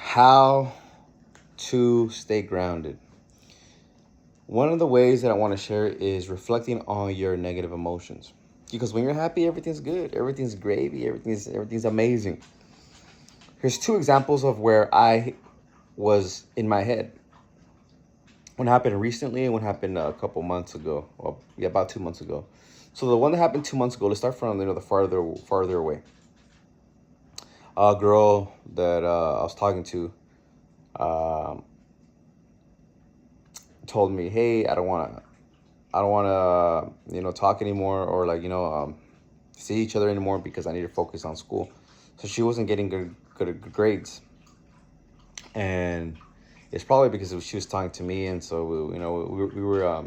How to stay grounded. One of the ways that I want to share is reflecting on your negative emotions. Because when you're happy, everything's good, everything's gravy, everything's amazing. Here's two examples of where I was in my head. One happened recently and one happened a couple months ago. Well, yeah, about 2 months ago. So the one that happened 2 months ago, let's start from the farther away. A girl that I was talking to um, told me, "Hey, I don't want to, talk anymore, or see each other anymore because I need to focus on school." So she wasn't getting good grades, and it's probably because she was talking to me, and so we were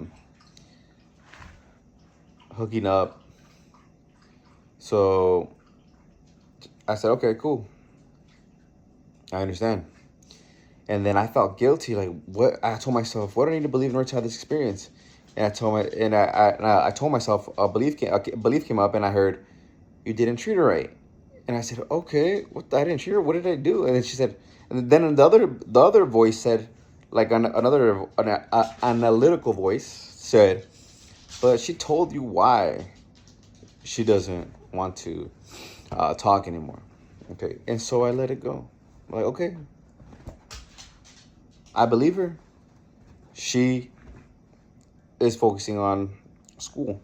hooking up. So I said, "Okay, cool, I understand." And then I felt guilty, like what I told myself, what do I need to believe in order to have this experience? And I told myself a belief came up, and I heard, "You didn't treat her right." And I said, "Okay, I didn't treat her. What did I do?" And then she said, and then the other voice said, like an analytical voice said, "But she told you why she doesn't want to talk anymore." Okay, and so I let it go. I'm like, okay, I believe her. She is focusing on school,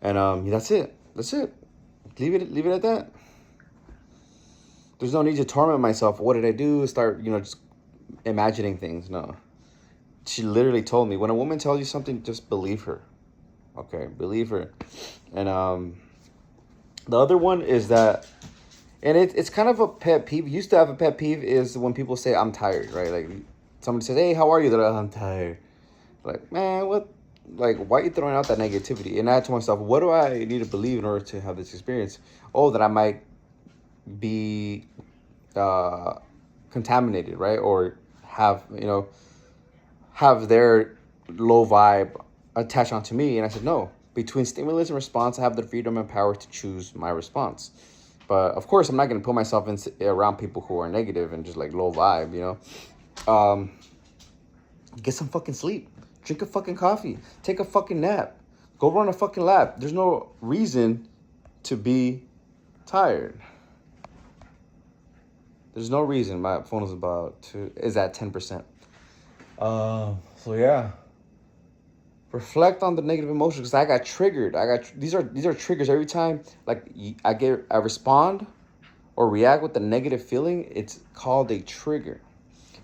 and that's it. That's it. Leave it at that. There's no need to torment myself. What did I do? Start, just imagining things. No. She literally told me, when a woman tells you something, just believe her. Okay, believe her. And the other one is that, and it's kind of a pet peeve. Used to have a pet peeve is when people say, "I'm tired," right? Like somebody says, "Hey, how are you?" They're like, "I'm tired." Like, man, what? Like, why are you throwing out that negativity? And I told myself, what do I need to believe in order to have this experience? Oh, that I might be uh, contaminated, right? Or have their low vibe attached onto me. And I said, no. Between stimulus and response, I have the freedom and power to choose my response. But of course, I'm not going to put myself around people who are negative and just like low vibe. Um, get some fucking sleep. Drink a fucking coffee. Take a fucking nap. Go run a fucking lap. There's no reason to be tired. There's no reason. My phone is at 10%. So yeah. Reflect on the negative emotions, because I got triggered. These are triggers every time. Like I respond or react with the negative feeling. It's called a trigger.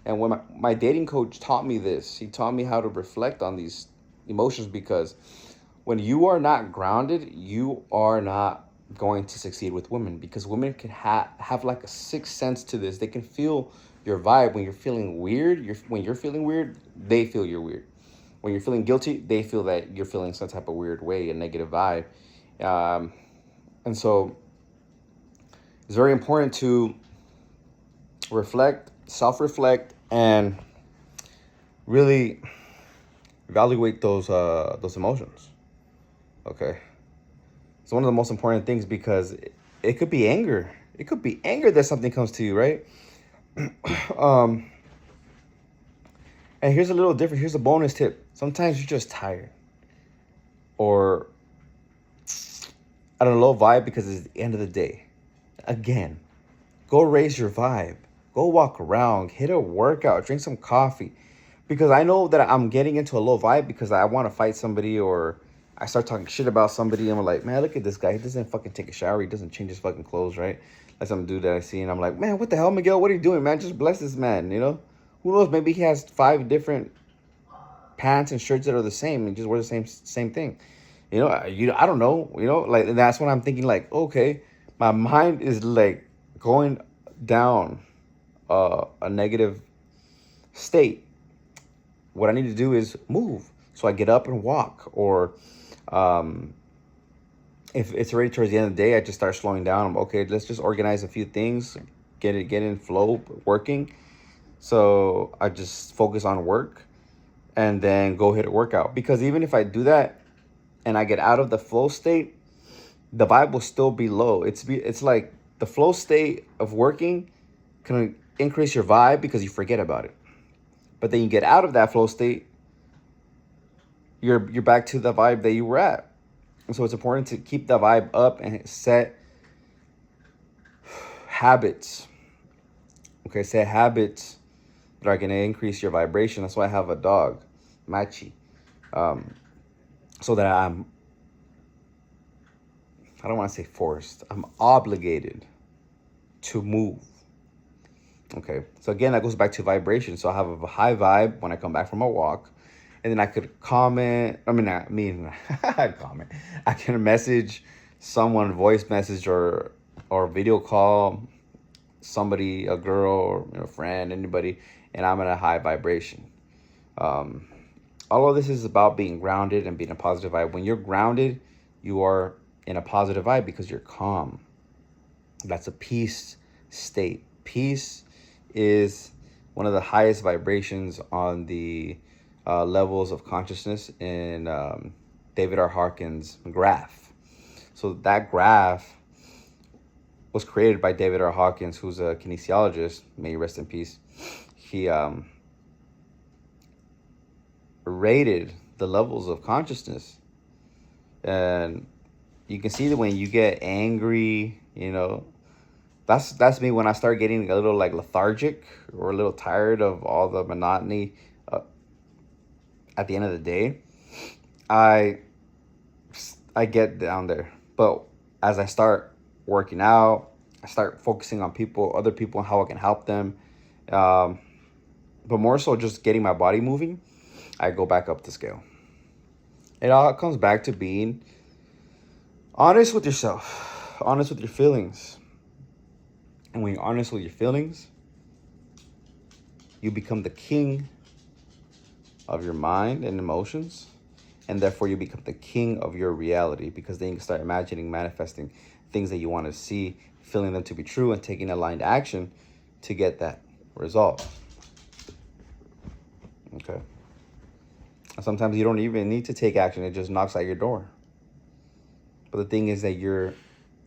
And when my dating coach taught me this, he taught me how to reflect on these emotions, because when you are not grounded, you are not going to succeed with women, because women can have like a sixth sense to this. They can feel your vibe when you're feeling weird. When you're feeling weird, they feel you're weird. When you're feeling guilty, they feel that you're feeling some type of weird way, a negative vibe. Um, and so it's very important to reflect, self-reflect, and really evaluate those emotions. Okay, it's one of the most important things, because it could be anger. It could be anger that something comes to you, right? um, and here's a little different. Here's a bonus tip. Sometimes you're just tired, or at a low vibe, because it's the end of the day. Again, go raise your vibe. Go walk around, hit a workout, drink some coffee. Because I know that I'm getting into a low vibe because I want to fight somebody, or I start talking shit about somebody, and I'm like, man, look at this guy. He doesn't fucking take a shower. He doesn't change his fucking clothes, right? Like some dude that I see, and I'm like, man, what the hell, Miguel? What are you doing, man? Just bless this man. Who knows? Maybe he has 5 different pants and shirts that are the same and just wear the same thing. I don't know. Like, and that's when I'm thinking, like, okay, my mind is like going down a negative state. What I need to do is move. So I get up and walk, or um, if it's already towards the end of the day, I just start slowing down. I'm okay. Let's just organize a few things, get in flow, working. So I just focus on work, and then go hit a workout. Because even if I do that and I get out of the flow state, the vibe will still be low. It's like the flow state of working can increase your vibe because you forget about it. But then you get out of that flow state, you're back to the vibe that you were at. And so it's important to keep the vibe up and set habits. Okay, set habits that are going to increase your vibration. That's why I have a dog, Machi. So that I don't want to say forced, I'm obligated to move. Okay, so again, that goes back to vibration. So I have a high vibe when I come back from a walk, and then I could comment. Comment. I can message someone, voice message or video call somebody, a girl or a friend, anybody, and I'm in a high vibration. All of this is about being grounded and being a positive vibe. When you're grounded, you are in a positive vibe because you're calm. That's a peace state. Peace is one of the highest vibrations on the levels of consciousness in David R. Hawkins' graph. So that graph was created by David R. Hawkins, who's a kinesiologist. May he rest in peace. He rated the levels of consciousness, and you can see that when you get angry, that's me when I start getting a little like lethargic or a little tired of all the monotony. At the end of the day, I get down there. But as I start working out, I start focusing on other people, and how I can help them. But more so just getting my body moving, I go back up the scale. It all comes back to being honest with yourself, honest with your feelings. And when you're honest with your feelings, you become the king of your mind and emotions. And therefore, you become the king of your reality, because then you can start imagining, manifesting things that you want to see, feeling them to be true, and taking aligned action to get that result. Okay. Sometimes you don't even need to take action. It just knocks at your door. But the thing is that you're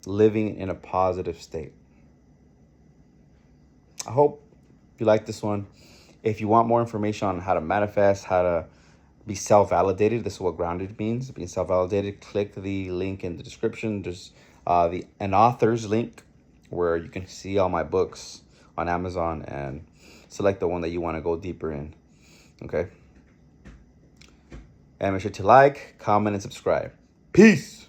living in a positive state. I hope you like this one. If you want more information on how to manifest, how to be self-validated, this is what grounded means, being self-validated, click the link in the description. There's an author's link where you can see all my books on Amazon and select the one that you want to go deeper in. Okay? And make sure to like, comment, and subscribe. Peace!